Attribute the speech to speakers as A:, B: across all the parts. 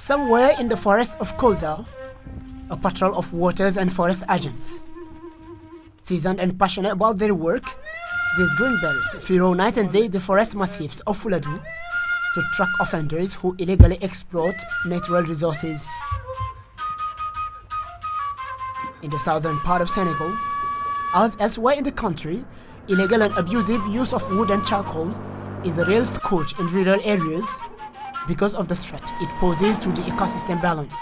A: Somewhere in the forest of Kolda, a patrol of waters and forest agents. Seasoned and passionate about their work, these greenbelts furrow night and day the forest massifs of Fuladu to track offenders who illegally exploit natural resources. In the southern part of Senegal, as elsewhere in the country, illegal and abusive use of wood and charcoal is a real scourge in rural areas because of the threat it poses to the ecosystem balance.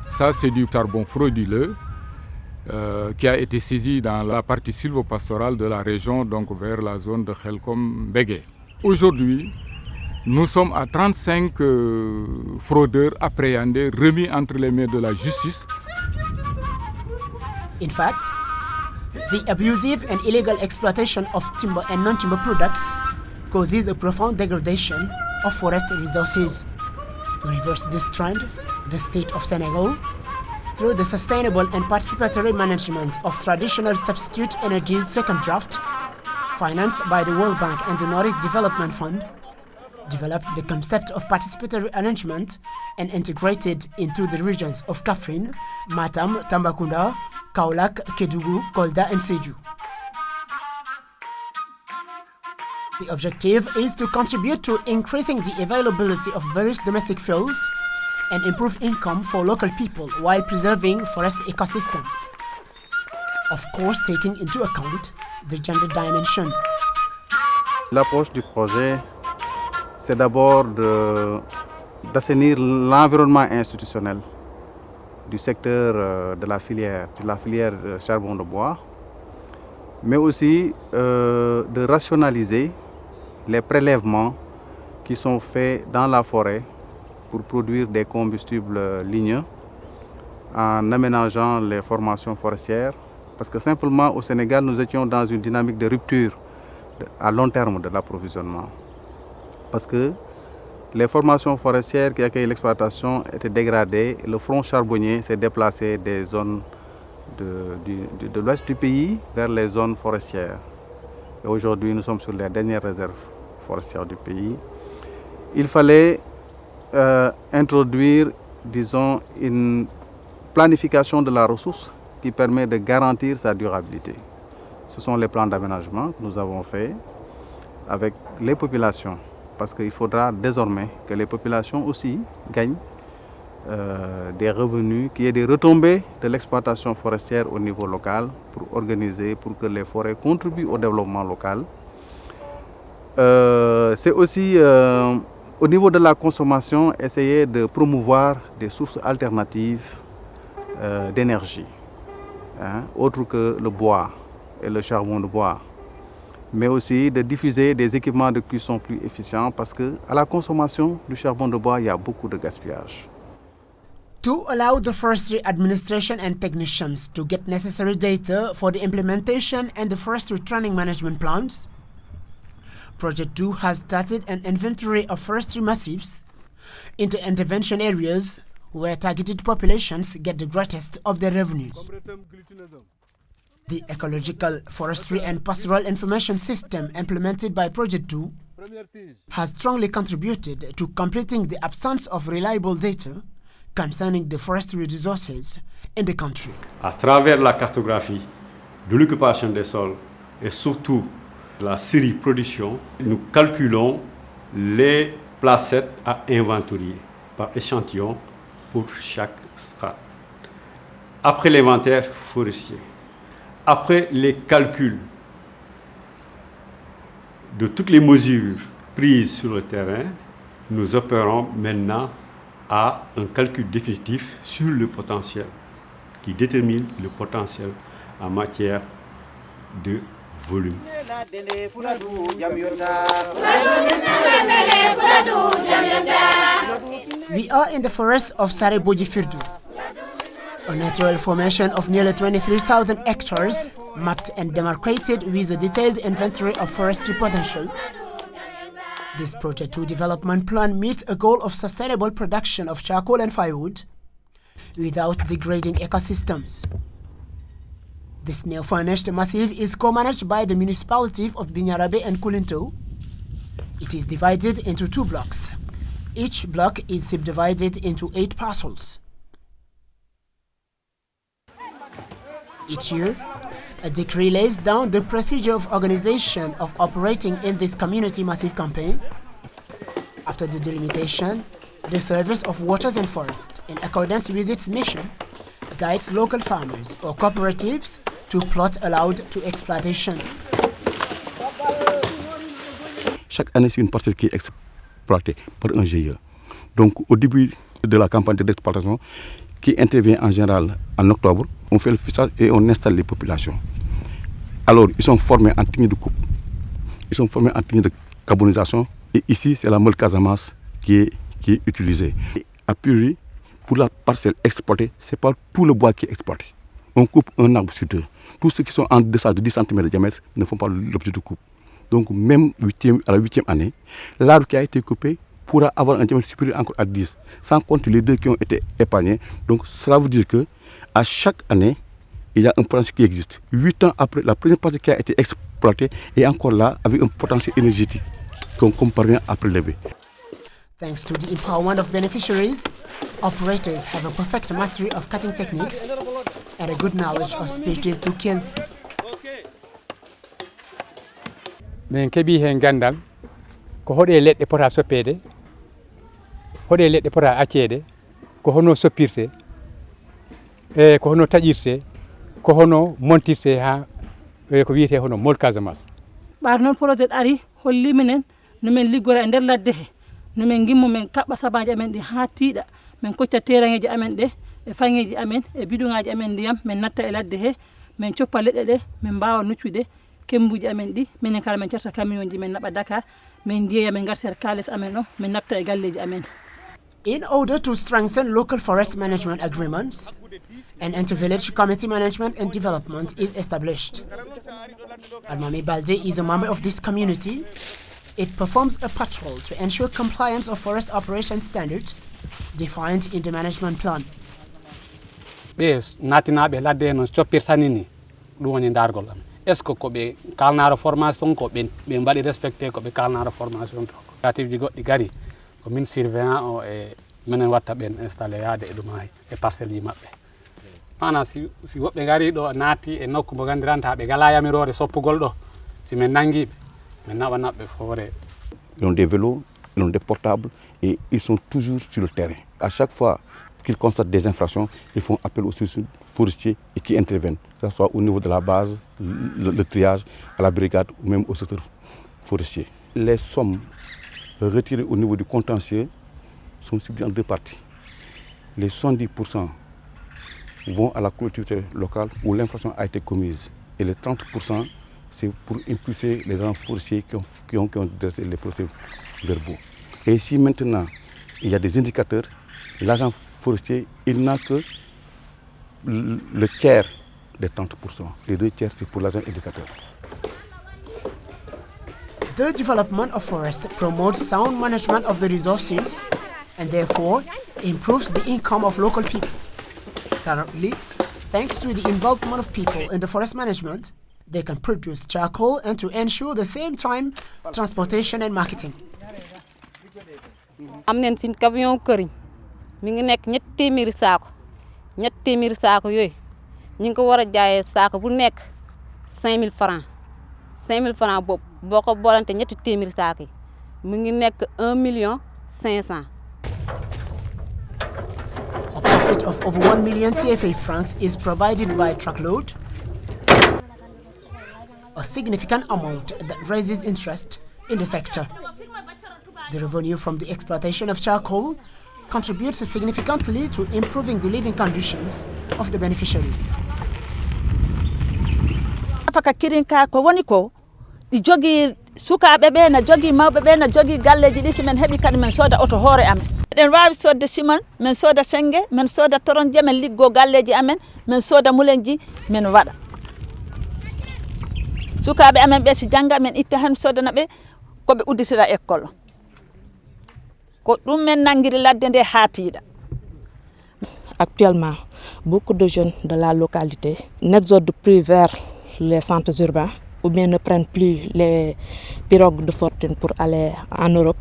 B: Ça, c'est du charbon frauduleux qui a été saisi dans la partie sylvopastorale de la région, donc vers la zone de Khelkom-Bégué. Aujourd'hui, nous sommes à 35 fraudeurs appréhendés, remis entre les mains de la justice.
A: In fact, the abusive and illegal exploitation of timber and non-timber products causes a profound degradation of forest resources. To reverse this trend, the state of Senegal, through the sustainable and participatory management of traditional substitute energies second draft, financed by the World Bank and the Nordic Development Fund, developed the concept of participatory arrangement and integrated into the regions of Kaffrine, Matam, Tambacounda, Kaolack, Kédougou, Kolda and Sédhiou. The objective is to contribute to increasing the availability of various domestic fuels and improve income for local people while preserving forest ecosystems. Of course, taking into account the gender dimension.
C: L'approche du projet, c'est d'abord d'assainir l'environnement institutionnel du secteur de la filière charbon de bois, mais aussi de rationaliser les prélèvements qui sont faits dans la forêt pour produire des combustibles ligneux en aménageant les formations forestières. Parce que simplement au Sénégal, nous étions dans une dynamique de rupture à long terme de l'approvisionnement. Parce que les formations forestières qui accueillent l'exploitation étaient dégradées et le front charbonnier s'est déplacé des zones de l'ouest du pays vers les zones forestières. Et aujourd'hui, nous sommes sur les dernières réserves forestières du pays. Il fallait introduire, disons, une planification de la ressource qui permet de garantir sa durabilité. Ce sont les plans d'aménagement que nous avons faits avec les populations, parce qu'il faudra désormais que les populations aussi gagnent des revenus, qu'il y ait des retombées de l'exploitation forestière au niveau local pour organiser, pour que les forêts contribuent au développement local. C'est aussi au niveau de la consommation, essayer de promouvoir des sources alternatives d'énergie, autres que le bois et le charbon de bois, mais aussi de diffuser des équipements de cuisson plus efficients parce qu'à la consommation du charbon de bois, il y a beaucoup de gaspillage.
A: To allow the forestry administration and technicians to get necessary data for the implementation and the forestry training management plans, Project 2 has started an inventory of forestry massifs in the intervention areas where targeted populations get the greatest of their revenues. The Ecological Forestry and Pastoral Information System implemented by Project 2 has strongly contributed to completing the absence of reliable data concerning the forestry resources in the country.
D: À travers la cartographie de l'occupation des sols et surtout la série production, nous calculons les placettes à inventorier par échantillon pour chaque strate. Après l'inventaire forestier, après les calculs de toutes les mesures prises sur le terrain, nous opérons maintenant à un calcul définitif sur le potentiel qui détermine le potentiel en matière de volume.
A: We are in the forest of Sareboji Firdu, a natural formation of nearly 23,000 hectares, mapped and demarcated with a detailed inventory of forestry potential. This Project 2 development plan meets a goal of sustainable production of charcoal and firewood without degrading ecosystems. This neo-furnished massif is co-managed by the municipality of Binyarabe and Kulinto It is divided into 2 blocks. Each block is subdivided into 8 parcels. Each year, a decree lays down the procedure of organization of operating in this community massive campaign. After the delimitation, the Service of Waters and Forests, in accordance with its mission, guides local farmers or cooperatives to plots allowed to exploitation.
E: Chaque année, c'est une parcelle qui est exploitée par un GIE. Donc, au début de la campagne d'exploitation, qui intervient en général en octobre, on fait le fichage et on installe les populations. Alors, ils sont formés en technique de coupe, ils sont formés en technique de carbonisation, et ici, c'est la meule Casamance qui est utilisée. Et a priori, pour la parcelle exploitée, ce n'est pas tout le bois qui est exploité. On coupe un arbre sur 2. Tous ceux qui sont en deçà de 10 cm de diamètre ne font pas l'objet de coupe. Donc, même à la 8e année, l'arbre qui a été coupé pourra avoir un diamètre supérieur encore à 10, sans compter les 2 qui ont été épargnés. Donc, cela veut dire qu'à chaque année, il y a un potentiel qui existe. 8 ans après, la première partie qui a été exploitée est encore là, avec un potentiel énergétique qu'on parvient à prélever.
A: Thanks to the empowerment of beneficiaries, operators have a perfect mastery of cutting techniques and a good knowledge of species to kill.
F: Min keɓi hen gandal ko hoɗe leɗɗe pota soppede, hoɗe leɗɗe pota accede, ko hono soppirte, e ko hono taƴirte, ko hono montirte ha ko wiyete hono mol Casamance.
G: ɓar noon projet ari holli minen no men liggora e nder ladde he, no men gimmo men kaɓɓa sabaji amen ɗi ha tiiɗa, men kocca teraŋeji amen ɗe e faŋeji amen e biduŋaji amen ndiyam men natta e ladde he, men coppa leɗɗe ɗe men mbawa nuccude kembuji amen ɗi, minen kala men carta camion ji men naɓa Dakar, men jeeya men gartata kalis amen o, men natta e galleji amen.
A: In order to strengthen local forest management agreements, an inter-village committee management and development is established. Almami Balde is a member of this community. It performs a patrol to ensure compliance of forest operation standards defined in the management plan.
F: Ɓe natinaɓe ladde no coppirtani ni ɗum woni dargol am. Est ce que ko ɓe kalnaro formation ko ɓe mbaɗi respecté ko ɓe kalnaro formation to ko activité goɗɗi gari ko min surveillant o e minen watta ɓen installé yaade e ɗum e parcelle ji maɓɓe. Mana si woɓɓe gari ɗo naati e nokku mo gandiranta ɓe gala yamirore soppugol ɗo, si min nanguiɓe min naɓanaɓe forêt.
E: Ils ont des vélos, ils ont des portables et ils sont toujours sur le terrain. À chaque fois qu'ils constatent des infractions, ils font appel aux forestiers et qui interviennent, que ce soit au niveau de la base, le triage, à la brigade ou même au secteur forestier. Les sommes retirées au niveau du contentieux sont suivies en 2 parties. Les 70% vont à la collectivité locale où l'infraction a été commise et les 30% c'est pour impulser les agents forestiers qui ont dressé les procès verbaux. Et si maintenant il y a des indicateurs, l'agent forestier, il n'a que le tiers des 30%. Les 2 tiers, c'est pour l'agent indicateur.
A: The development of forests promotes sound management of the resources and therefore improves the income of local people. Currently, thanks to the involvement of people in the forest management, they can produce charcoal and to ensure the same time transportation and marketing.
H: am nañ suñ camion këriñ mi ngi nekk 300 saako 300 saako yooyu ñu ngi ko war a jaayee saako bu nekk 5000 francs 5000 francs boobu boo ko boolante 300 saako yi mi ngi nekk 1,500,000.
A: A profit of over 1 million CFA francs is provided by truckload, a significant amount that raises interest in the sector. The revenue from the exploitation of charcoal contributes significantly to improving the living conditions of the beneficiaries.
G: Afaka kirinka ko woni ko di jogi sukaaɓe ɓe na jogi mawɓe ɓe na jogi galleji ɗi simen heɓi kadi men sooda oto hoore amen. Eɗen wawi sodde siman, men sooda senge, men sooda toronje, men liggo galleji amen, men sooda mulenji, men waɗa. Sukaaɓe amen ɓe si jangga men itta hen sodana ɓe ko ɓe udditira école. Ko ɗum men nangiri ladde nde ha tiiɗa.
I: Actuellement, beaucoup de jeunes de la localité n'exodent plus vers les centres urbains ou bien ne prennent plus les pirogues de fortune pour aller en Europe.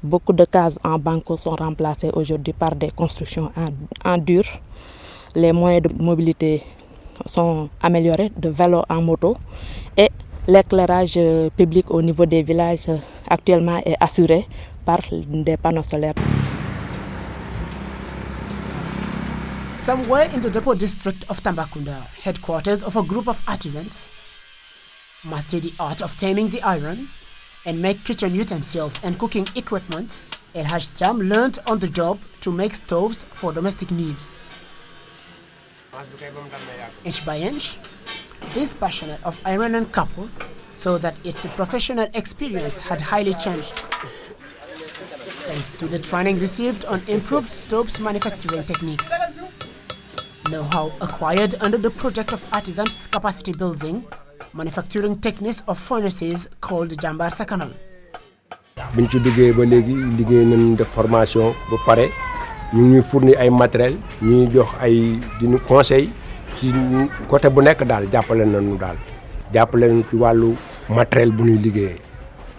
I: Beaucoup de cases en banco sont remplacées aujourd'hui par des constructions en dur. Les moyens de mobilité sont améliorés, de vélo en moto, et l'éclairage public au niveau des villages actuellement est assuré par des panneaux solaires.
A: Somewhere in the Depot district of Tambacounda, headquarters of a group of artisans, master the art of taming the iron and make kitchen utensils and cooking equipment, El Haj Cham learned on the job to make stoves for domestic needs. Inch by inch, this passionate of iron and copper so that its professional experience had highly changed. Thanks to the training received on improved stoves manufacturing techniques. Know-how acquired under the project of artisans capacity building, manufacturing techniques of furnaces called Jambar Sakanal.
J: biñ ci duggee ba léegi liggéey nañ def formation ba pare ñu ñuy fournir ay matériel ñuy jox ay diñu conseil ci côté bu nekk daal jàppale nañu daal jàppale nañu ci wàllu matériel bu ñuy liggéeyee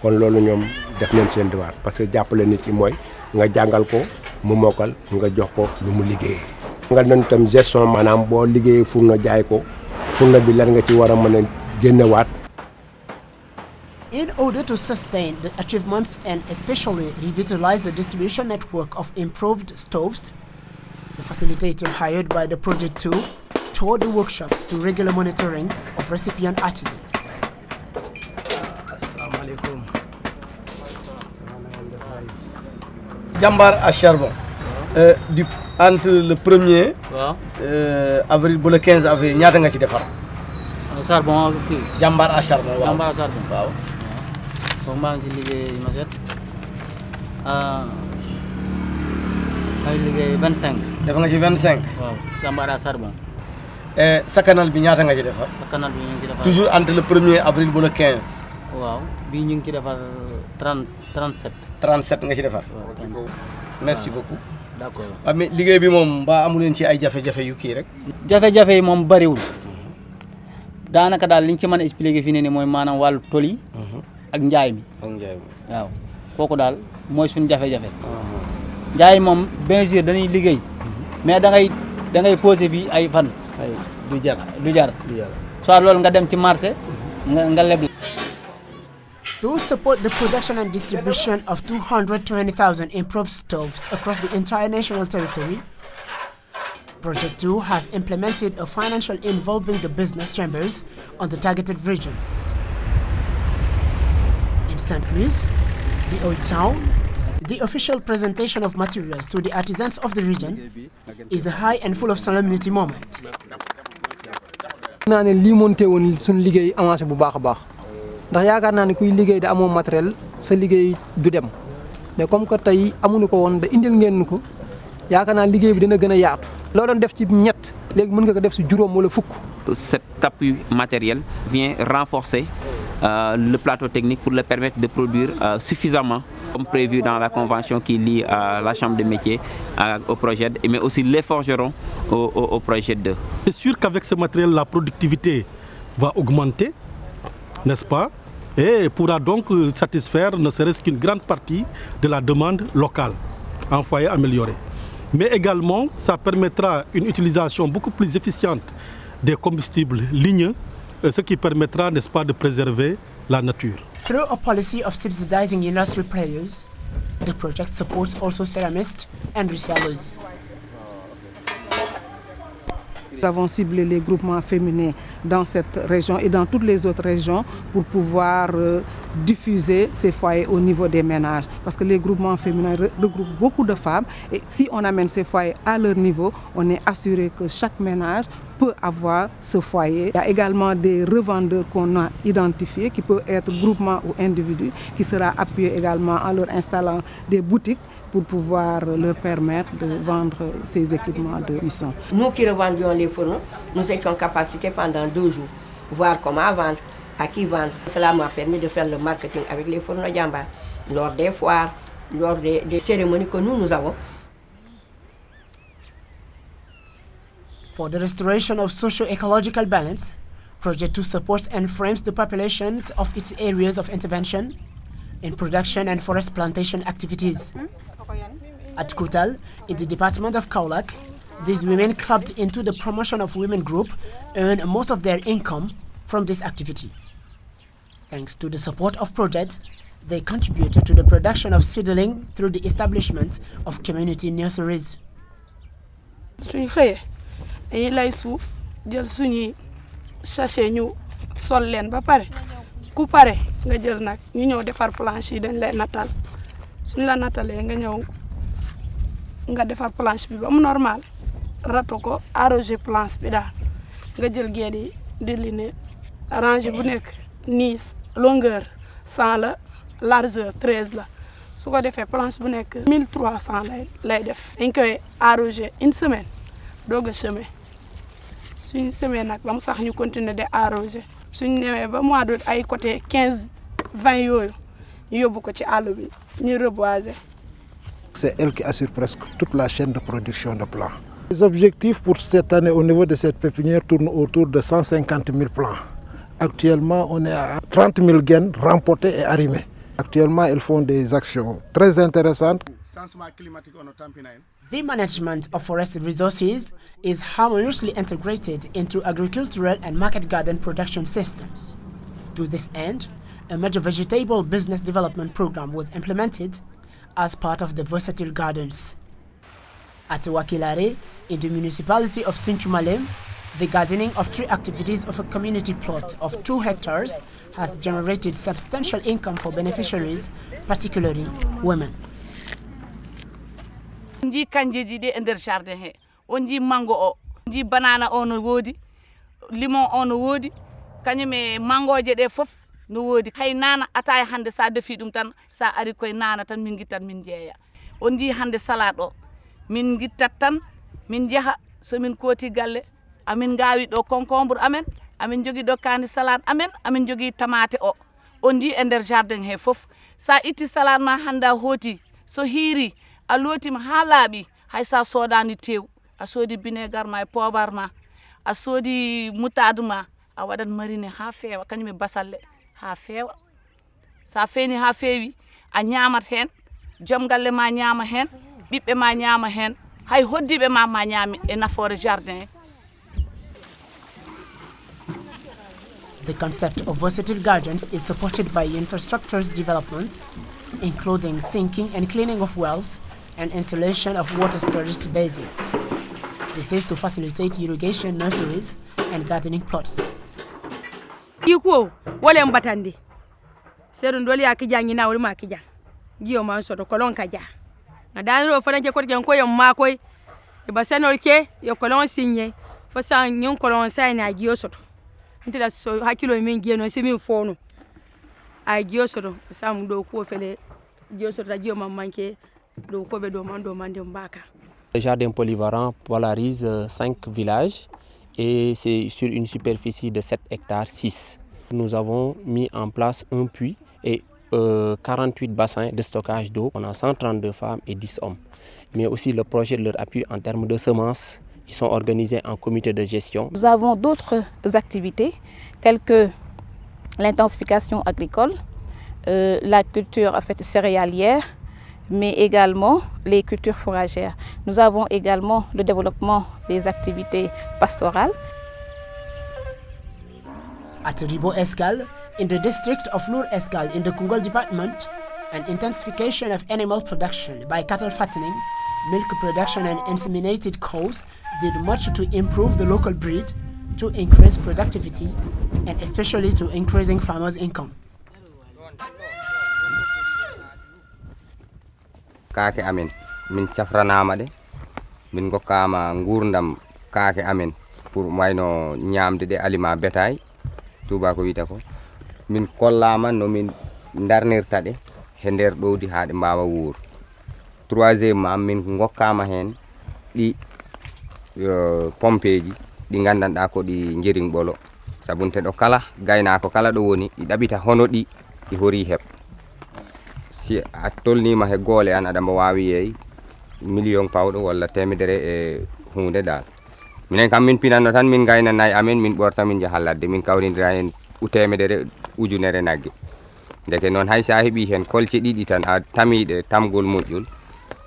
J: kon loolu ñoom def nañ seen devoir parce que jàppale nit ki mooy nga jàngal ko mu mokkal nga jox ko lu mu liggéeyee. nga nañ tam gestion maanaam boo liggéeyee fourneau jaay ko fourneau bi lan nga ci war a mën a génnewaat.
A: In order to sustain the achievements and especially revitalize the distribution network of improved stoves, the facilitator hired by the Project 2 toured the workshops to regular monitoring of recipient artisans.
K: Jambar à charbon. Entre le 1er avril et le 15 avril, il y a un
L: charbon.
K: Jambar à charbon.
L: Jambar à charbon. Wow. Maa ngi liggéey Maset ay liggéey 25.
K: def nga ci 25.
L: waaw Jambar à charbon.
K: Sakanal bi ñaata nga ci defar.
L: Sakanal bi ñu ngi ci defar.
K: toujours entre le 1er avril ba le 15.
L: waaw bii ñu ngi ci defar 37.
K: 37 nga ci defar. merci beaucoup.
L: d'accord
K: waaw mais liggéey bi moom mbaa amu leen ci ay jafe-jafe yu kii rek.
L: jafe-jafe yi moom bariwul daanaka daal liñ ci mën a expliquer fii ne ni mooy maanaam wàllu tool yi. ak njaay mi waaw kooku daal mooy suñu jafe-jafe njaay moom bien sûr dañuy liggéey mais da ngay posé fii ay fan
K: du jar
A: soit loolu nga dem ci marché nga leb. To support the production and distribution of 220,000 improved stoves across the entire national territory, Project 2 has implemented a financial involving the business chambers on the targeted regions. St. Louis, the Old Town, the official presentation of materials to the artisans of the region is a high and full of solemnity moment.
M: naa ne lii monté woon suñu liggéey avancé bu baax a baax ndax yaakaar naa ne kuy liggéey da amoo matériel sa liggéey du dem mais comme que tey amuñu ko woon da indil ngeen ko yaakaar naa liggéey bi dina gën a yaatu. loo doon def ci ñett léegi mën nga ko def si juróom wala fukk.
N: Cet appui matériel vient renforcer le plateau technique pour le permettre de produire suffisamment, comme prévu dans la convention qui lie la Chambre de métiers au projet, mais aussi les forgerons au projet 2.
O: C'est sûr qu'avec ce matériel, la productivité va augmenter, n'est-ce pas? Et pourra donc satisfaire ne serait-ce qu'une grande partie de la demande locale en foyer amélioré. Mais également, ça permettra une utilisation beaucoup plus efficiente des combustibles ligneux, ce qui permettra, n'est-ce pas, de préserver la nature.
A: Through a policy of subsidizing industry players, the project supports also ceramists and resellers.
P: Nous avons ciblé les groupements féminins dans cette région et dans toutes les autres régions pour pouvoir diffuser ces foyers au niveau des ménages. Parce que les groupements féminins regroupent beaucoup de femmes et si on amène ces foyers à leur niveau, on est assuré que chaque ménage peut avoir ce foyer. Il y a également des revendeurs qu'on a identifiés qui peuvent être groupements ou individus qui sera appuyé également en leur installant des boutiques pour pouvoir leur permettre de vendre ces équipements de cuisson.
Q: Nous qui revendions les fourneaux, nous étions en capacité pendant 2 jours, voir comment vendre, à qui vendre. Cela m'a permis de faire le marketing avec les fourneaux Jambar, lors des foires, lors des cérémonies que nous avons.
A: For the restoration of socio-ecological balance, Project 2 supports and frames the populations of its areas of intervention in production and forest plantation activities. At Kutal, in the department of Kaolack, these women clubbed into the promotion of women group earn most of their income from this activity. Thanks to the support of Project, they contributed to the production of seedling through the establishment of community nurseries.
R: suñ xëyee dañuy lay suuf jël suñuy sachet ñu sol leen ba pare ku pare nga jël nag ñu ñëw defar planche yi dañ lay natal suñ la natalee nga ñëw nga defar planche bi ba mu normal rato ko arroser planche bi daal nga jël geed yi délimiter arranger bu nekk niis longueur 100 la largeur 13 la su ko defee planche bu nekk 1300 lay def dañ koy arroser une semaine doog a semer suñ semer nag ba mu sax ñu continuer de arroser suñ demee ba mois d'août ay côté 15 20 yooyu ñu yóbbu ko ci àll bi ñu reboiser.
S: C'est elle qui assure presque toute la chaîne de production de plants. Les objectifs pour cette année au niveau de cette pépinière tournent autour de 150 000 plants. Actuellement, on est à 30 000 gaines remportées et arrimées. Actuellement, elles font des actions très intéressantes.
A: The management of forest resources is harmoniously integrated into agricultural and market garden production systems. To this end, a major vegetable business development program was implemented as part of the Versatile Gardens. At Wakilare, in the municipality of Sinchumalem, the gardening of tree activities of a community plot of 2 hectares has generated substantial income for beneficiaries, particularly women.
T: On dit kanjeji de ender jardin he, on dit mango o, on dit banana o no wodi, limon o no wodi, kanyume mango je de fof no wodi. Hay nana ataya hande sa defi dum tan sa ari koy nana tan min gittan min jeeya. On dit hande salade o, min gittat tan min jaha so min koti galle amin gawi do concombre amen amin jogi do kandi salade amen amin jogi tomate o. On dit ender jardin he fof sa itti salade ma handa hoti so hiri a lotima ha laaɓi hay sa sodani tew a sodi vinaigre ma e pobar ma a sodi moutarde ma a waɗat marine ha feewa kañum e basalle ha feewa sa feeni ha feewi a ñamat hen joom galle ma ñaama hen ɓiɓɓe ma ñaama hen hay hoddiɓe ma ñaami e nafoore jardin.
A: The concept of versatile gardens is supported by infrastructures development, including sinking and cleaning of wells and installation of water storage basins. This is to facilitate irrigation nurseries and gardening plots.
U: Iko wale mbatandi seru ndoli akija ngina wali makija giyo manso kolon kaja na danro fanake ko gen ko yam makoy e basenol ke yo kolon sinye fo san nyon kolon sai na giyo soto ntida so hakilo min giyo no simin fono a giyo soto sam do ko fele giyo soto giyo mamanke do ko be do mande mbaka.
V: Le jardin polyvalent polarise 5 villages et c'est sur une superficie de 7 hectares 6. Nous avons mis en place un puits et 48 bassins de stockage d'eau. On a 132 femmes et 10 hommes. Mais aussi le projet leur appuie en termes de semences. Ils sont organisés en comité de gestion.
I: Nous avons d'autres activités telles que l'intensification agricole, la culture céréalière, mais également les cultures fourragères. Nous avons également le développement des activités pastorales.
A: At Ribo Escale, in the district of Lour Escale in the Koungheul department, an intensification of animal production by cattle fattening, milk production and inseminated cows did much to improve the local breed, to increase productivity, and especially to increasing farmers' income.
W: Kaake amen min cafranama de min gokkama gurdam kaake amen pour wayno ñamde de aliment bétail tuba ko wita ko min kollama no min darnirta de he nder ɗowdi ha ɗe mbawa wuur. Troisièmement min gokkama hen ɗi pompeji ɗi gandanɗa ko ɗi jering ɓolo sabunte ɗo kala gaynako kala ɗo woni ɗi ɗaɓita hono ɗi hori heɓ. Si a tolnima he goole an aɗa mbo wawi yeey million pawɗo walla temedere e hunde dal minen kam min pinanno tan min gayna nayi amen min ɓorta min jaha ladde min kawrindira hen temedere ujunere nagge deke noon hay sa heeɓi hen kolce ɗiɗi tan a tamiɗe tamgol moƴƴol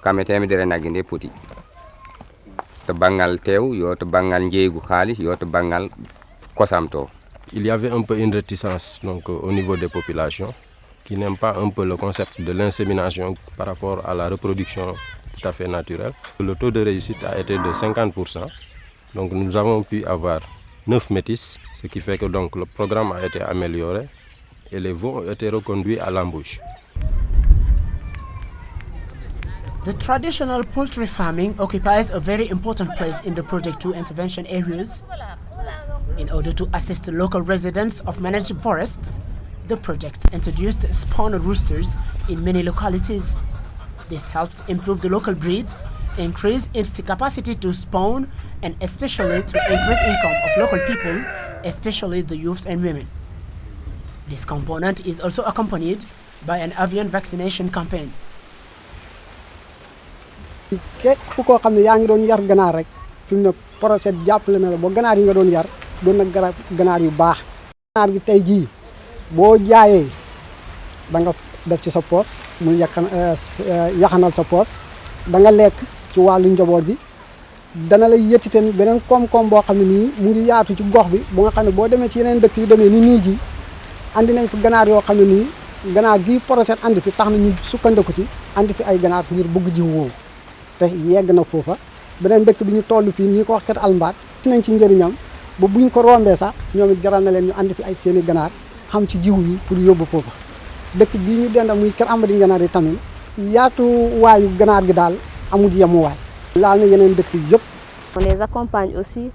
W: kame temedere nagge nde poti to banggal tew yo to banggal jeygu halis yo to banggal kosam to.
B: Il y avait un peu une réticence donc, au niveau des populations qui n'aiment pas un peu le concept de l'insémination par rapport à la reproduction tout à fait naturelle. Le taux de réussite a été de 50%. Donc nous avons pu avoir 9 métis, ce qui fait que donc, le programme a été amélioré et les veaux ont été reconduits à l'embauche.
A: The traditional poultry farming occupies a very important place in the Project 2 intervention areas. In order to assist the local residents of managed forests, the project introduced spawner roosters in many localities. This helps improve the local breed, increase its capacity to spawn, and especially to increase income of local people, especially the youths and women. This component is also accompanied by an avian vaccination campaign.
C: képp koo xam ne yaa ngi doon yar ganaar rek fi mu ne projet jàppale na la ba ganaar yi nga doon yar doon na ganaar yu baax. ganaar gi tey jii boo jaayee da nga def ci sa poos mu yaxanal sa poos da nga lekk ci wàllu njaboot gi dana la yëtti tamit beneen koom-koom boo xam ne nii mu ngi yaatu ci gox bi bu nga xam ne boo demee ci yeneen dëkk yu demee ni nii ji andi nañ fi ganaar yoo xam ne nii ganaar gi projet andi fi tax na ñu sukkandiku ci andi fi ay ganaar ngir bëgg jiw woowu. te yegg na foofa beneen dëkk bi ñu toll fii ñi ko wax kat almbaat nañ ci njëriñam ba buñ ko rombee sax ñoom it jaral na leen ñu andi fi ay seeni ganaar xam ci jiw yi pour yóbbu foofa dëkk bii ñu denda muy kër Amady ganaar yi tamit yaatu waayu ganaar gi daal amul yemuwaay laal na yeneen dëkk yi yëpp.
D: On les accompagne aussi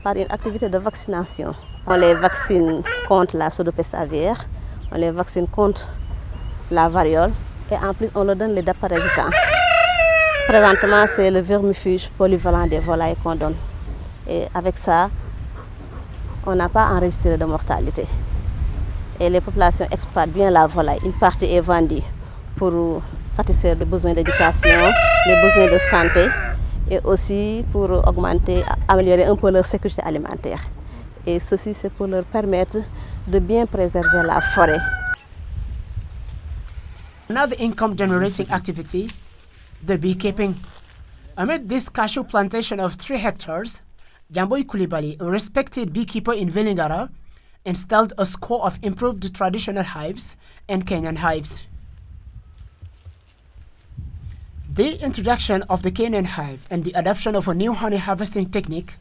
D: par une activité de vaccination. On les vaccine contre la pseudopeste aviaire, on les vaccine contre la variole et en plus on leur donne les déparasitants. Présentement, c'est le vermifuge polyvalent des volailles qu'on donne. Et avec ça, on n'a pas enregistré de mortalité. Et les populations exploitent bien la volaille. Une partie est vendue pour satisfaire les besoins d'éducation, les besoins de santé et aussi pour augmenter, améliorer un peu leur sécurité alimentaire. Et ceci, c'est pour leur permettre de bien préserver la forêt.
A: Another income-generating activity, the beekeeping. Amid this cashew plantation of 3 hectares, Jamboy Kulibali, a respected beekeeper in Velingara, installed a score of improved traditional hives and Kenyan hives. The introduction of the Kenyan hive and the adoption of a new honey harvesting technique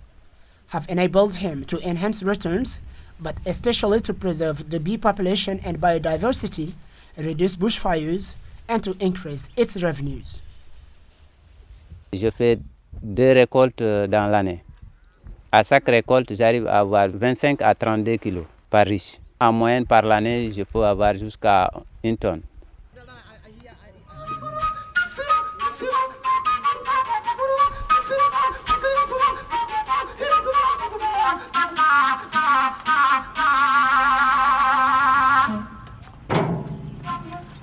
A: have enabled him to enhance returns, but especially to preserve the bee population and biodiversity, reduce bushfires, and to increase its revenues.
X: Je fais 2 récoltes dans l'année. À chaque récolte, j'arrive à avoir 25 à 32 kilos par riche. En moyenne, par l'année, je peux avoir jusqu'à 1 tonne.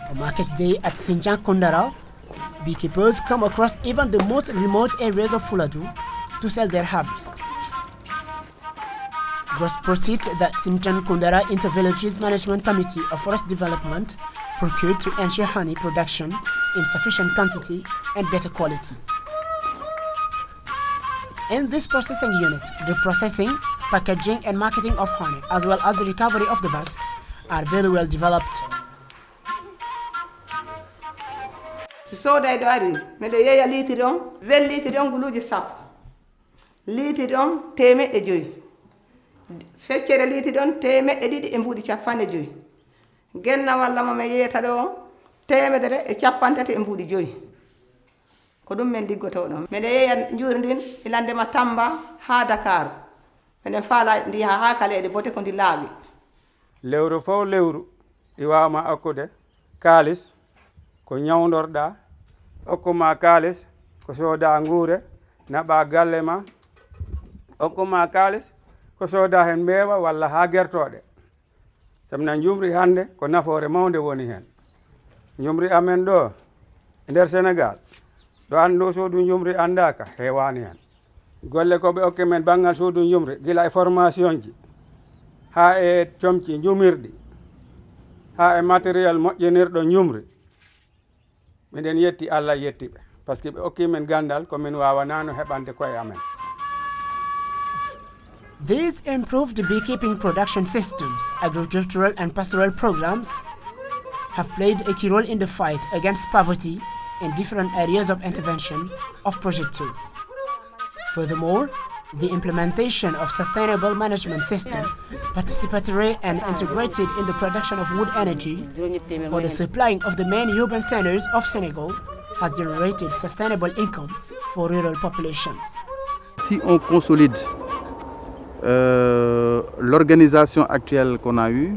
A: A market day at Sinjan Kondara, beekeepers come across even the most remote areas of Fuladu to sell their harvest. Gross proceeds that Sinjan Kondara Inter-Villages Management Committee of Forest Development procured to ensure honey production in sufficient quantity and better quality. In this processing unit, the processing, packaging and marketing of honey, as well as the recovery of the bags, are very well developed.
Y: So they do me de yeya litidon, vel litidon guluji sap. Litidon teme e joy. Feccere litidon teme e didi e mbudi ciafane joy. Genna walla mo me yeta do temedere e ciapantati e mbudi joy. Ko dum men liggoto do. Me de yeya njuri ndin ilande ma Tamba ha Dakar. Menen faala ndi ha kale de bote ko ndi laabi.
Z: Lewru fo lewru iwama akkude kalis ko ñawdorɗa okkuma kalis ko sooda nguure naɓa galle ma okkuma kalis ko sooda hen meewa walla ha gertoɗe samna jumri hande ko nafoore mawde woni hen jumri amen ɗo e nder Sénégal ɗo an ɗo soodu jumri andaka hewani hen golle ko ɓe okke men banggal suudu jumri gila e formation ji ha e comci jumirɗi ha e matériel moƴƴinirɗo jumri miɗen yetti Allah yettiɓe par ce que ɓe okki men gandal komin wawanano heɓande koye amen.
A: These improved beekeeping production systems, agricultural and pastoral programs have played a key role in the fight against poverty in different areas of intervention of Project 2. Furthermore, the implementation of sustainable management system, participatory and integrated in the production of wood energy for the supplying of the main urban centers of Senegal has generated sustainable income for rural populations.
E: Si on consolide l'organisation actuelle qu'on a eue,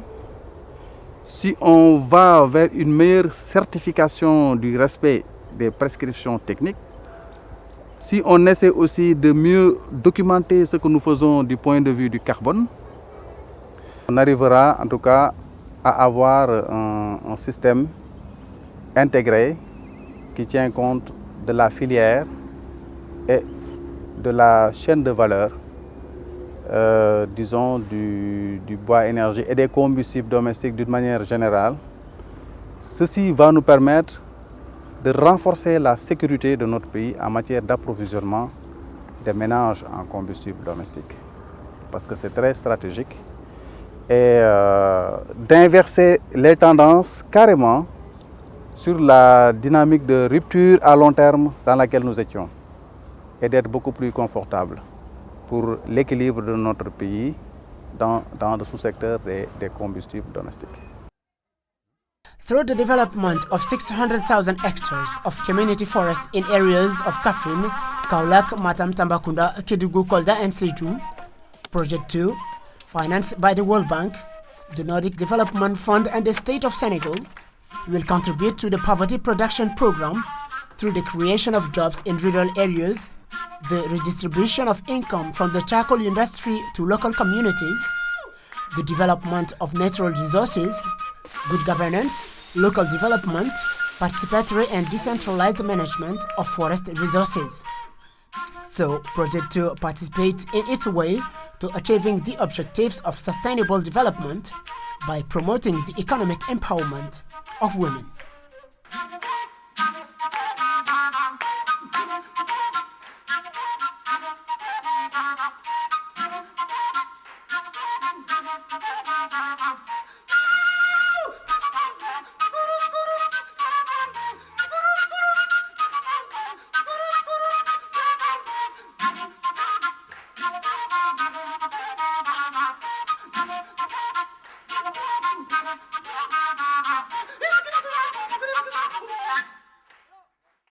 E: si on va vers une meilleure certification du respect des prescriptions techniques, si on essaie aussi de mieux documenter ce que nous faisons du point de vue du carbone, on arrivera en tout cas à avoir un système intégré qui tient compte de la filière et de la chaîne de valeur, disons du bois énergie et des combustibles domestiques d'une manière générale. Ceci va nous permettre de renforcer la sécurité de notre pays en matière d'approvisionnement des ménages en combustible domestique, parce que c'est très stratégique, et d'inverser les tendances carrément sur la dynamique de rupture à long terme dans laquelle nous étions, et d'être beaucoup plus confortable pour l'équilibre de notre pays dans le sous-secteur des combustibles domestiques.
A: Through the development of 600,000 hectares of community forest in areas of Kaffrine, Kaolack, Matam, Tambacounda, Kédougou, Kolda and Sédhiou, Project 2, financed by the World Bank, the Nordic Development Fund and the State of Senegal, will contribute to the poverty production program through the creation of jobs in rural areas, the redistribution of income from the charcoal industry to local communities, the development of natural resources, good governance, local development, participatory and decentralized management of forest resources. So, Project 2 participates in its way to achieving the objectives of sustainable development by promoting the economic empowerment of women.